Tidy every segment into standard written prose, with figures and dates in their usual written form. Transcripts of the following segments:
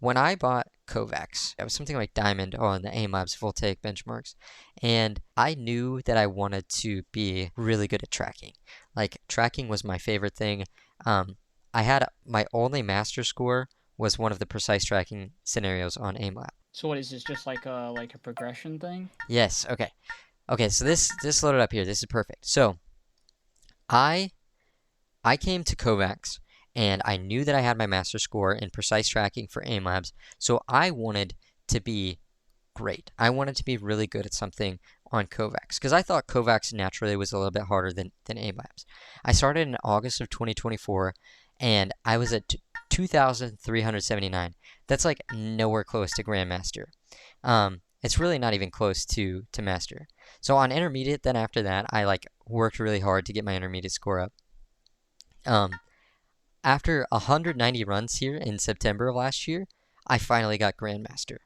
when I bought KovaaK's, it was something like Diamond on the AIM Labs voltaic benchmarks, and I knew that I wanted to be really good at tracking. Like tracking was my favorite thing. Um, I had my only master score was one of the precise tracking scenarios on AIM Lab. So what is this? Just like a progression thing? Yes, okay. Okay, so this loaded up here. This is perfect. So I I came to KovaaK's and I knew that I had my master score in precise tracking for AIM Labs, so I wanted to be great. I wanted to be really good at something on KovaaK's because I thought KovaaK's naturally was a little bit harder than AIM Labs. I started in August of 2024 and I was at 2,379. That's like nowhere close to Grandmaster. It's really not even close to Master. So on Intermediate, then after that, I like worked really hard to get my Intermediate score up. Um, After 190 runs here in September of last year, I finally got Grandmaster.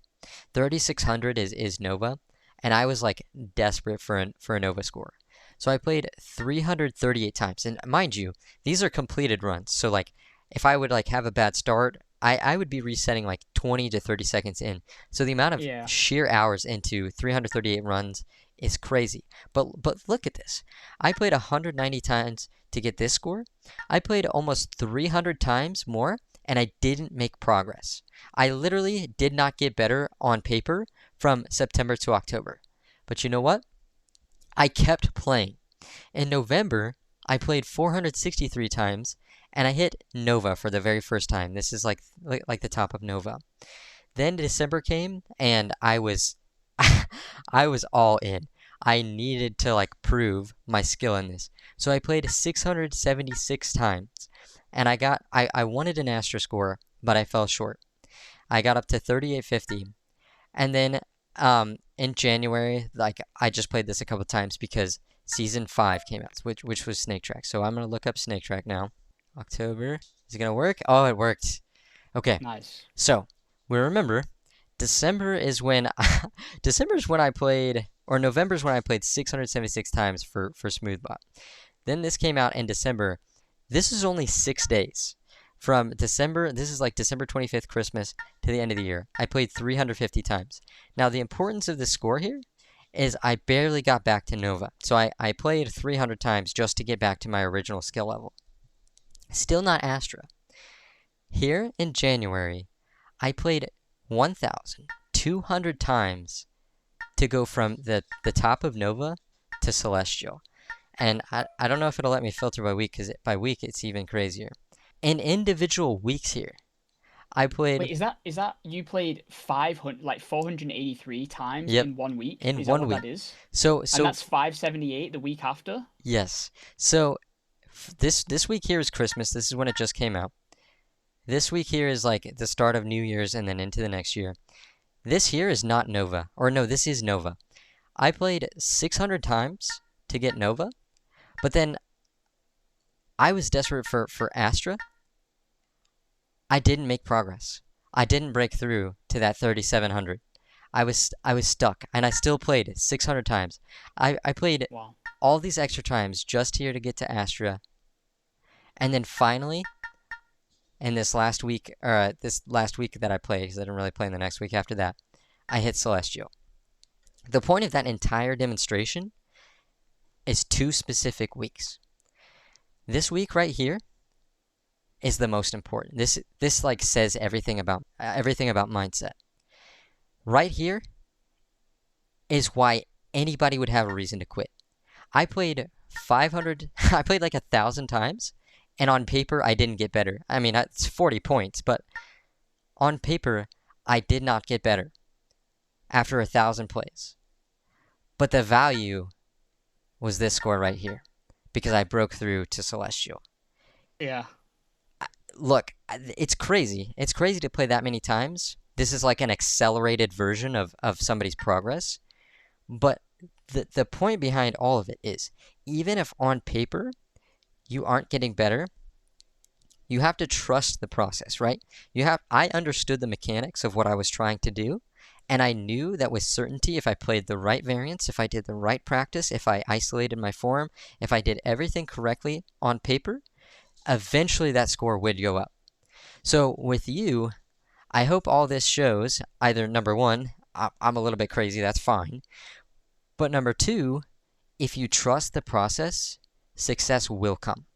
3,600 is Nova, and I was like desperate for a Nova score. So I played 338 times, and mind you, these are completed runs. So like, if I would like have a bad start, I would be resetting like 20 to 30 seconds in. So the amount of Yeah. sheer hours into 338 runs is crazy. But look at this. I played 190 times to get this score. I played almost 300 times more, and I didn't make progress. I literally did not get better on paper from September to October. But you know what? I kept playing. In November, I played 463 times and I hit Nova for the very first time. This is like the top of Nova. Then December came and I was I was all in. I needed to like prove my skill in this. So I played 676 times and I wanted an Astra score, but I fell short. I got up to 3850. And then in January, like I just played this a couple times because season 5 came out, which was Snake Track. So I'm gonna look up Snake Track now. October. Is it gonna work? Oh, it worked. Okay. Nice. So we remember December is when December is when I played, or November is when I played 676 times for Smoothbot. Then this came out in December. This is only 6 days from December. This is like December 25th, Christmas, to the end of the year. I played 350 times. Now the importance of this score here is I barely got back to Nova. So I played 300 times just to get back to my original skill level. Still not Astra. Here in January, I played 1,200 times to go from the top of Nova to Celestial. And I don't know if it'll let me filter by week, because by week it's even crazier. In individual weeks here, I played, Wait, is that you played 500 like 483 times yep, in 1 week? in Is that one what week. that is? So And so that's 578 the week after? yes. So this week here is Christmas. This is when it just came out. This week here is like the start of New Year's and then into the next year. This here is not Nova. Or no, this is Nova. I played 600 times to get Nova, but then I was desperate for Astra. I didn't make progress. I didn't break through to that 3,700. I was stuck, and I still played it 600 times. I played Wow. all these extra times just here to get to Astra, and then finally, in this last week that I played, because I didn't really play in the next week after that, I hit Celestial. The point of that entire demonstration is 2 specific weeks. This week right here is the most important. This like says everything about mindset. Right here is why anybody would have a reason to quit. I played 500 I played like 1,000 times and on paper I didn't get better. I mean, it's 40 points, but on paper I did not get better after 1,000 plays. But the value was this score right here because I broke through to Celestial. Yeah. Look, it's crazy. It's crazy to play that many times. This is like an accelerated version of somebody's progress. But the point behind all of it is even if on paper you aren't getting better, you have to trust the process, right? I understood the mechanics of what I was trying to do, and I knew that with certainty if I played the right variants, if I did the right practice, if I isolated my form, if I did everything correctly on paper, eventually that score would go up. So with you, I hope all this shows either number one, I'm a little bit crazy, that's fine. But number two, if you trust the process, success will come.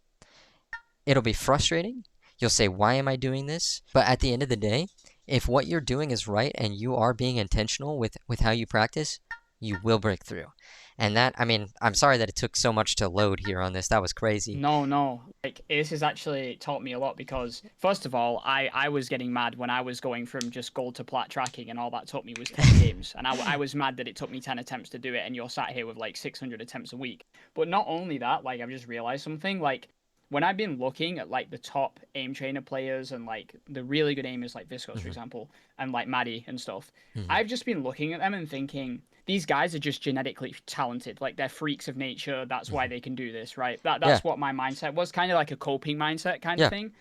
It'll be frustrating. You'll say, why am I doing this? But at the end of the day, if what you're doing is right and you are being intentional with how you practice, you will break through. And that, I mean, I'm sorry that it took so much to load here on this. That was crazy. No, no. Like this has actually taught me a lot because first of all, I was getting mad when I was going from just gold to plat tracking and all that took me was 10 games. And I was mad that it took me 10 attempts to do it and you're sat here with like 600 attempts a week. But not only that, like I've just realized something, like when I've been looking at like the top aim trainer players and like the really good aimers like Viscos, for Mhm, example, and like Maddie and stuff, mhm, I've just been looking at them and thinking these guys are just genetically talented. Like they're freaks of nature. That's why mhm. they can do this, right? Yeah, That's what my mindset was, kind of like a coping mindset kind of yeah. thing.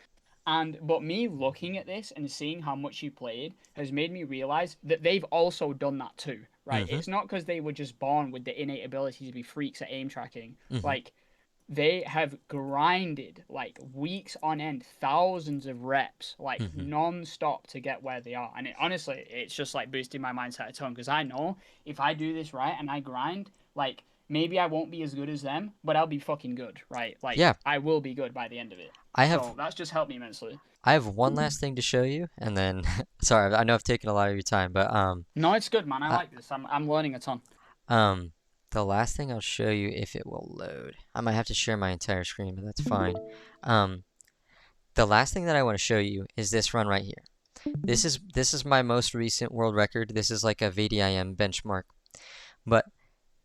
And but me looking at this and seeing how much you played has made me realize that they've also done that too, right? Hmm. It's not because they were just born with the innate ability to be freaks at aim tracking. Hmm. Like they have grinded like weeks on end, thousands of reps, like Hmm. non-stop to get where they are. And honestly, it's just like boosting my mindset a ton because I know if I do this right and I grind, like maybe I won't be as good as them, but I'll be fucking good, right? Like Yeah, I will be good by the end of it. I have So that's just helped me immensely. I have one last thing to show you, and then sorry, I know I've taken a lot of your time, but No, it's good, man. I I, like this. I'm learning a ton. um, the last thing I'll show you if it will load. I might have to share my entire screen, but that's fine. Um, the last thing that I want to show you is this run right here. This is my most recent world record. This is like a VDIM benchmark. But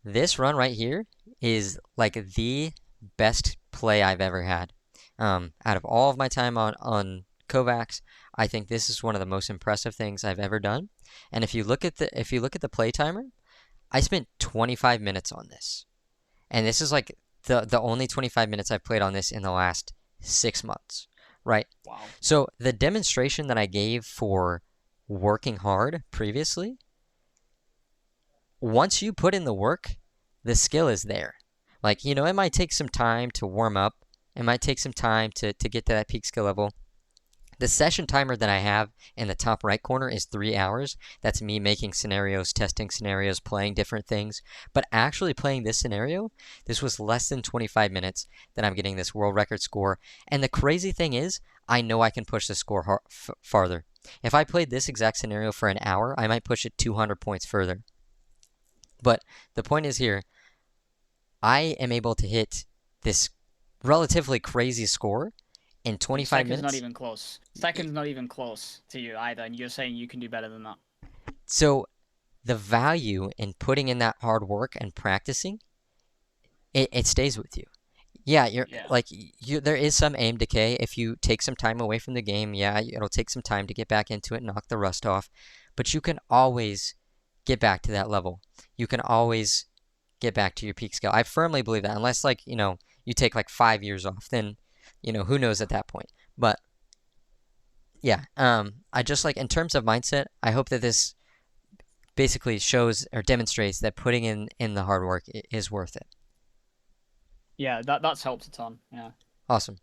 this run right here is like the best play I've ever had. Out of all of my time on KovaaK's, I think this is one of the most impressive things I've ever done. And if you look at the play timer, I spent 25 minutes on this. And this is like the only 25 minutes I've played on this in the last 6 months, right? Wow. So the demonstration that I gave for working hard previously, once you put in the work, the skill is there. Like, it might take some time to warm up. It might take some time to get to that peak skill level. The session timer that I have in the top right corner is 3 hours. That's me making scenarios, testing scenarios, playing different things. But actually playing this scenario, this was less than 25 minutes that I'm getting this world record score. And the crazy thing is, I know I can push the score farther. If I played this exact scenario for an hour, I might push it 200 points further. But the point is here, I am able to hit this relatively crazy score in And 25 second's not minutes. even close. Second's not even close to you either, and you're saying you can do better than that. So the value in putting in that hard work and practicing, it stays with you. Yeah, you're Yeah. like there is some aim decay if you take some time away from the game. Yeah, it'll take some time to get back into it, knock the rust off, but you can always get back to that level. You can always get back to your peak skill. I firmly believe that unless like, you take like 5 years off, then who knows at that point. But yeah, I just like in terms of mindset, I hope that this basically shows or demonstrates that putting in the hard work is worth it. Yeah, that's helped a ton. Yeah. Awesome.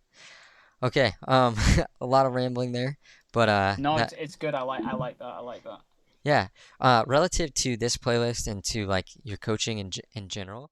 Okay. A lot of rambling there, but No, that it's good. I like that. I like that. yeah. Relative to this playlist and to like your coaching in general,